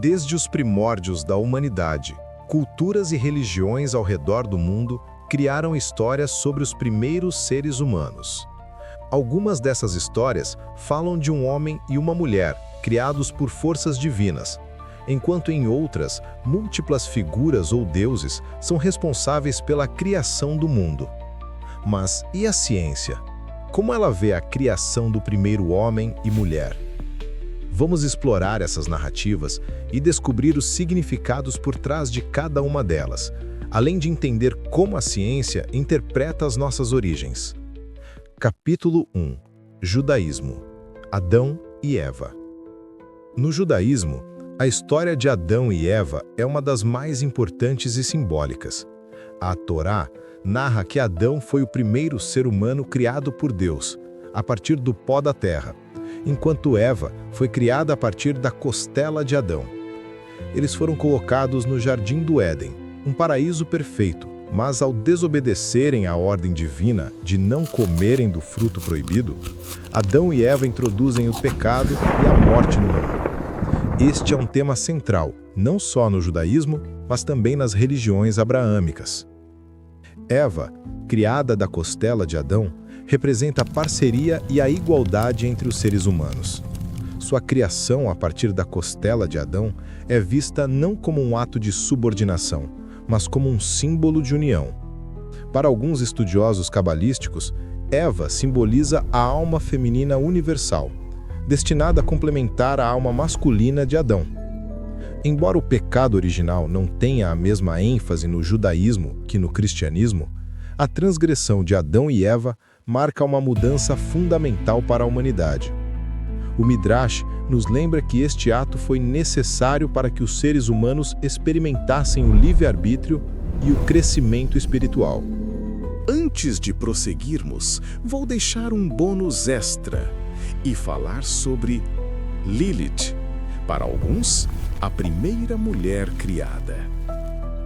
Desde os primórdios da humanidade, culturas e religiões ao redor do mundo criaram histórias sobre os primeiros seres humanos. Algumas dessas histórias falam de um homem e uma mulher criados por forças divinas, enquanto em outras, múltiplas figuras ou deuses são responsáveis pela criação do mundo. Mas e a ciência? Como ela vê a criação do primeiro homem e mulher? Vamos explorar essas narrativas e descobrir os significados por trás de cada uma delas, além de entender como a ciência interpreta as nossas origens. Capítulo 1. Judaísmo. Adão e Eva. No judaísmo, a história de Adão e Eva é uma das mais importantes e simbólicas. A Torá narra que Adão foi o primeiro ser humano criado por Deus, a partir do pó da terra, enquanto Eva foi criada a partir da costela de Adão. Eles foram colocados no Jardim do Éden, um paraíso perfeito, mas ao desobedecerem à ordem divina de não comerem do fruto proibido, Adão e Eva introduzem o pecado e a morte no mundo. Este é um tema central, não só no judaísmo, mas também nas religiões abraâmicas. Eva, criada da costela de Adão, representa a parceria e a igualdade entre os seres humanos. Sua criação a partir da costela de Adão é vista não como um ato de subordinação, mas como um símbolo de união. Para alguns estudiosos cabalísticos, Eva simboliza a alma feminina universal, destinada a complementar a alma masculina de Adão. Embora o pecado original não tenha a mesma ênfase no judaísmo que no cristianismo, a transgressão de Adão e Eva marca uma mudança fundamental para a humanidade. O Midrash nos lembra que este ato foi necessário para que os seres humanos experimentassem o livre-arbítrio e o crescimento espiritual. Antes de prosseguirmos, vou deixar um bônus extra e falar sobre Lilith, para alguns, a primeira mulher criada.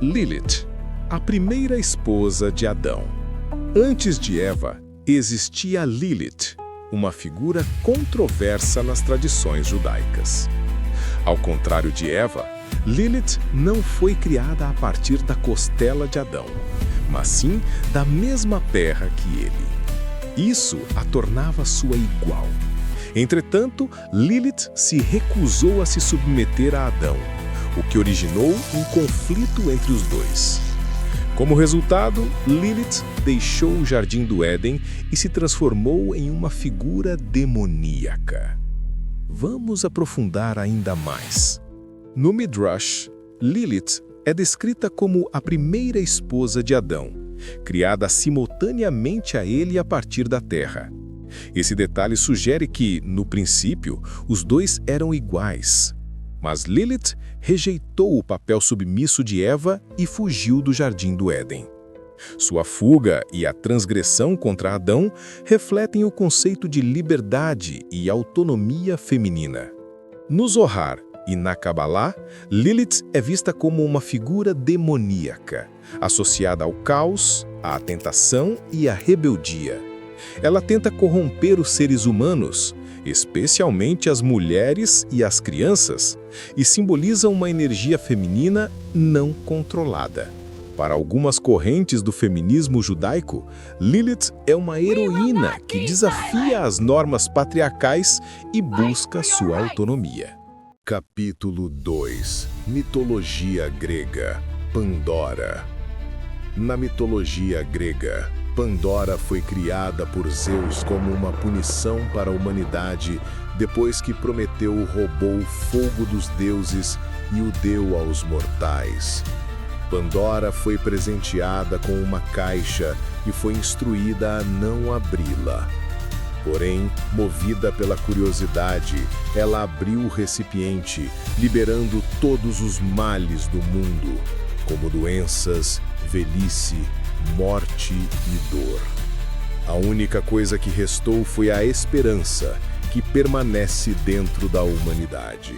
Lilith, a primeira esposa de Adão. Antes de Eva, existia Lilith, uma figura controversa nas tradições judaicas. Ao contrário de Eva, Lilith não foi criada a partir da costela de Adão, mas sim da mesma terra que ele. Isso a tornava sua igual. Entretanto, Lilith se recusou a se submeter a Adão, o que originou um conflito entre os dois. Como resultado, Lilith deixou o Jardim do Éden e se transformou em uma figura demoníaca. Vamos aprofundar ainda mais. No Midrash, Lilith é descrita como a primeira esposa de Adão, criada simultaneamente a ele a partir da terra. Esse detalhe sugere que, no princípio, os dois eram iguais. Mas Lilith rejeitou o papel submisso de Eva e fugiu do Jardim do Éden. Sua fuga e a transgressão contra Adão refletem o conceito de liberdade e autonomia feminina. No Zohar e na Kabbalah, Lilith é vista como uma figura demoníaca, associada ao caos, à tentação e à rebeldia. Ela tenta corromper os seres humanos, especialmente as mulheres e as crianças, e simboliza uma energia feminina não controlada. Para algumas correntes do feminismo judaico, Lilith é uma heroína que desafia as normas patriarcais e busca sua autonomia. Capítulo 2. Mitologia grega. Pandora. Na mitologia grega, Pandora foi criada por Zeus como uma punição para a humanidade depois que Prometeu roubou o fogo dos deuses e o deu aos mortais. Pandora foi presenteada com uma caixa e foi instruída a não abri-la. Porém, movida pela curiosidade, ela abriu o recipiente, liberando todos os males do mundo, como doenças, velhice, morte e dor. A única coisa que restou foi a esperança, que permanece dentro da humanidade.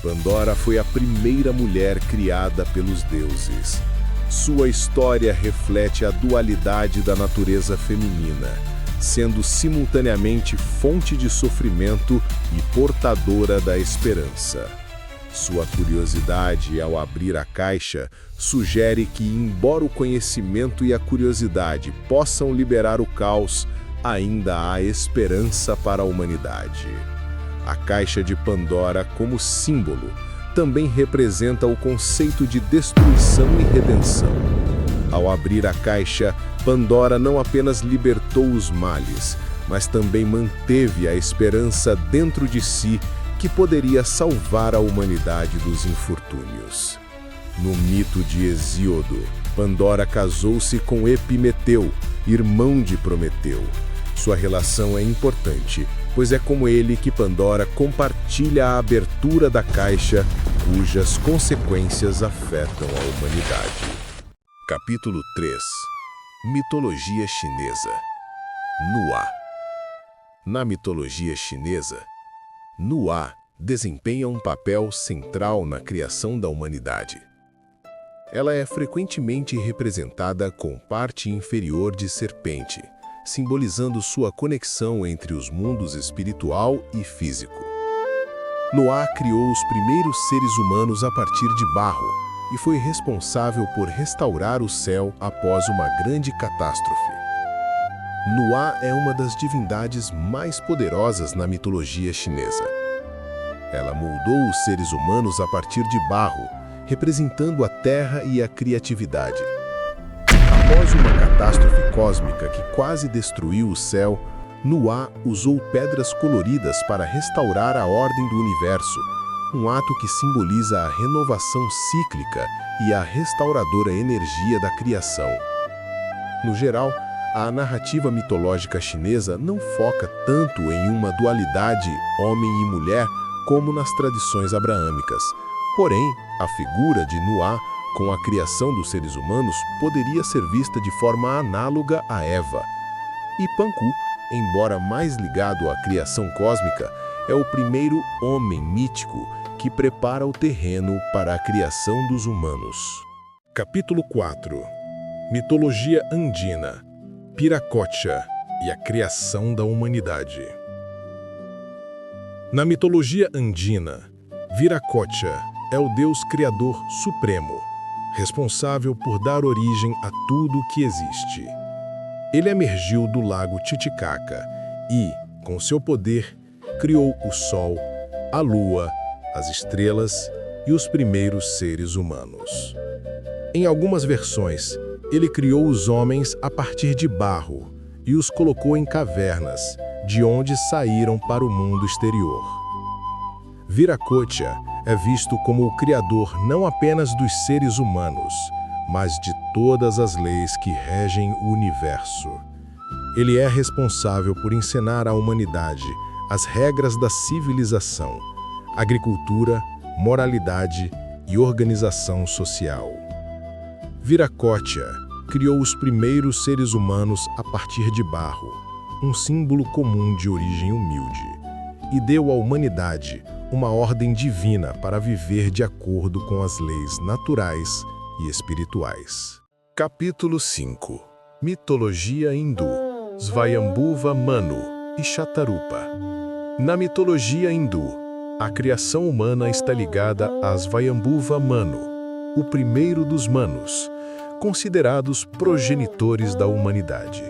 Pandora foi a primeira mulher criada pelos deuses. Sua história reflete a dualidade da natureza feminina, sendo simultaneamente fonte de sofrimento e portadora da esperança. Sua curiosidade ao abrir a caixa sugere que, embora o conhecimento e a curiosidade possam liberar o caos, ainda há esperança para a humanidade. A caixa de Pandora, como símbolo, também representa o conceito de destruição e redenção. Ao abrir a caixa, Pandora não apenas libertou os males, mas também manteve a esperança dentro de si que poderia salvar a humanidade dos infortúnios. No mito de Hesíodo, Pandora casou-se com Epimeteu, irmão de Prometeu. Sua relação é importante, pois é com ele que Pandora compartilha a abertura da caixa, cujas consequências afetam a humanidade. Capítulo 3. Mitologia chinesa. Nuá. Na mitologia chinesa, Nuá desempenha um papel central na criação da humanidade. Ela é frequentemente representada com parte inferior de serpente, simbolizando sua conexão entre os mundos espiritual e físico. Nuá criou os primeiros seres humanos a partir de barro e foi responsável por restaurar o céu após uma grande catástrofe. Nuá é uma das divindades mais poderosas na mitologia chinesa. Ela moldou os seres humanos a partir de barro, representando a terra e a criatividade. Após uma catástrofe cósmica que quase destruiu o céu, Nuá usou pedras coloridas para restaurar a ordem do universo, um ato que simboliza a renovação cíclica e a restauradora energia da criação. No geral, a narrativa mitológica chinesa não foca tanto em uma dualidade homem e mulher como nas tradições abraâmicas. Porém, a figura de Nuá, com a criação dos seres humanos, poderia ser vista de forma análoga a Eva. E Panku, embora mais ligado à criação cósmica, é o primeiro homem mítico que prepara o terreno para a criação dos humanos. Capítulo 4. Mitologia andina. Piracocha e a criação da humanidade. Na mitologia andina, Viracocha é o deus criador supremo, responsável por dar origem a tudo que existe. Ele emergiu do lago Titicaca e, com seu poder, criou o sol, a lua, as estrelas e os primeiros seres humanos. Em algumas versões, ele criou os homens a partir de barro e os colocou em cavernas, de onde saíram para o mundo exterior. Viracocha é visto como o criador não apenas dos seres humanos, mas de todas as leis que regem o universo. Ele é responsável por ensinar à humanidade as regras da civilização, agricultura, moralidade e organização social. Viracocha criou os primeiros seres humanos a partir de barro, um símbolo comum de origem humilde, e deu à humanidade uma ordem divina para viver de acordo com as leis naturais e espirituais. Capítulo 5. Mitologia hindu. Svayambhuva Manu e Shatarupa. Na mitologia hindu, a criação humana está ligada a Svayambhuva Manu, o primeiro dos Manus, considerados progenitores da humanidade.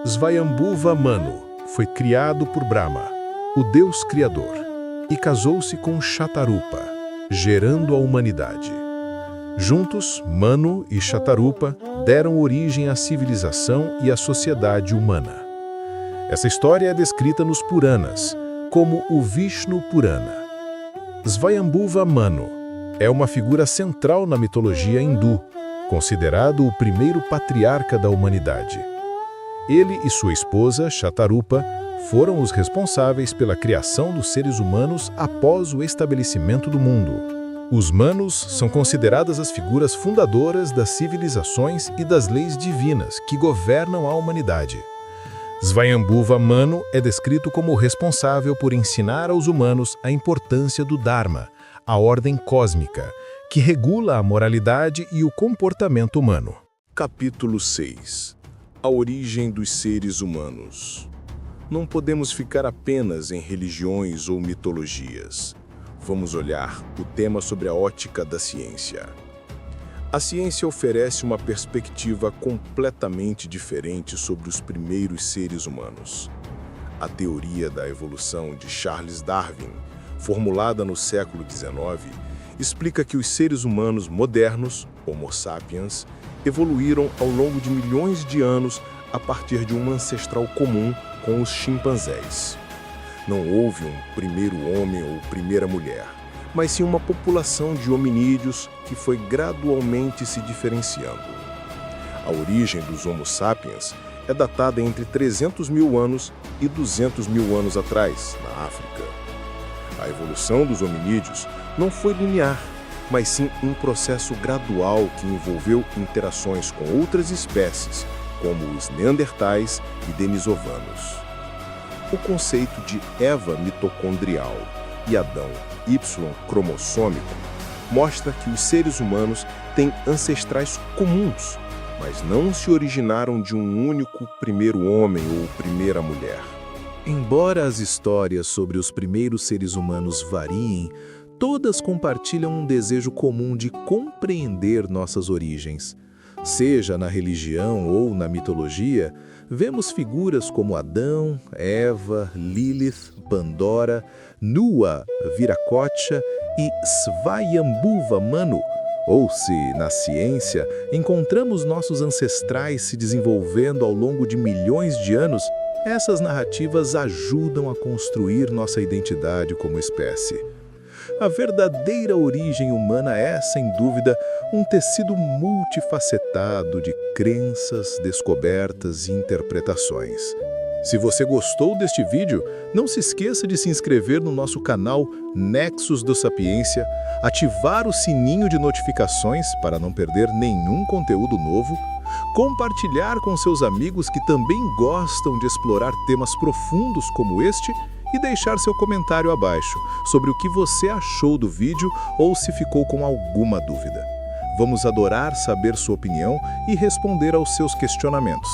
Svayambhuva Manu foi criado por Brahma, o Deus Criador, e casou-se com Shatarupa, gerando a humanidade. Juntos, Manu e Shatarupa deram origem à civilização e à sociedade humana. Essa história é descrita nos Puranas, como o Vishnu Purana. Svayambhuva Manu é uma figura central na mitologia hindu, considerado o primeiro patriarca da humanidade. Ele e sua esposa, Shatarupa, foram os responsáveis pela criação dos seres humanos após o estabelecimento do mundo. Os Manus são consideradas as figuras fundadoras das civilizações e das leis divinas que governam a humanidade. Svayambhuva Manu é descrito como o responsável por ensinar aos humanos a importância do Dharma, a ordem cósmica, que regula a moralidade e o comportamento humano. Capítulo 6. A origem dos seres humanos. Não podemos ficar apenas em religiões ou mitologias. vamos olhar o tema sobre a ótica da ciência. A ciência oferece uma perspectiva completamente diferente sobre os primeiros seres humanos. A teoria da evolução de Charles Darwin, formulada no século XIX, explica que os seres humanos modernos, Homo sapiens, evoluíram ao longo de milhões de anos a partir de um ancestral comum com os chimpanzés. Não houve um primeiro homem ou primeira mulher, mas sim uma população de hominídeos que foi gradualmente se diferenciando. A origem dos Homo sapiens é datada entre 300 mil anos e 200 mil anos atrás, na África. A evolução dos hominídeos não foi linear, mas sim um processo gradual que envolveu interações com outras espécies, como os neandertais e denisovanos. O conceito de Eva mitocondrial e Adão Y-cromossômico mostra que os seres humanos têm ancestrais comuns, mas não se originaram de um único primeiro homem ou primeira mulher. Embora as histórias sobre os primeiros seres humanos variem, todas compartilham um desejo comum de compreender nossas origens. Seja na religião ou na mitologia, vemos figuras como Adão, Eva, Lilith, Pandora, Nua, Viracocha e Svayambhuva Manu. Ou se, na ciência, encontramos nossos ancestrais se desenvolvendo ao longo de milhões de anos, essas narrativas ajudam a construir nossa identidade como espécie. A verdadeira origem humana é, sem dúvida, um tecido multifacetado de crenças, descobertas e interpretações. Se você gostou deste vídeo, não se esqueça de se inscrever no nosso canal Nexus do Sapiência, ativar o sininho de notificações para não perder nenhum conteúdo novo, compartilhar com seus amigos que também gostam de explorar temas profundos como este e deixar seu comentário abaixo sobre o que você achou do vídeo ou se ficou com alguma dúvida. Vamos adorar saber sua opinião e responder aos seus questionamentos.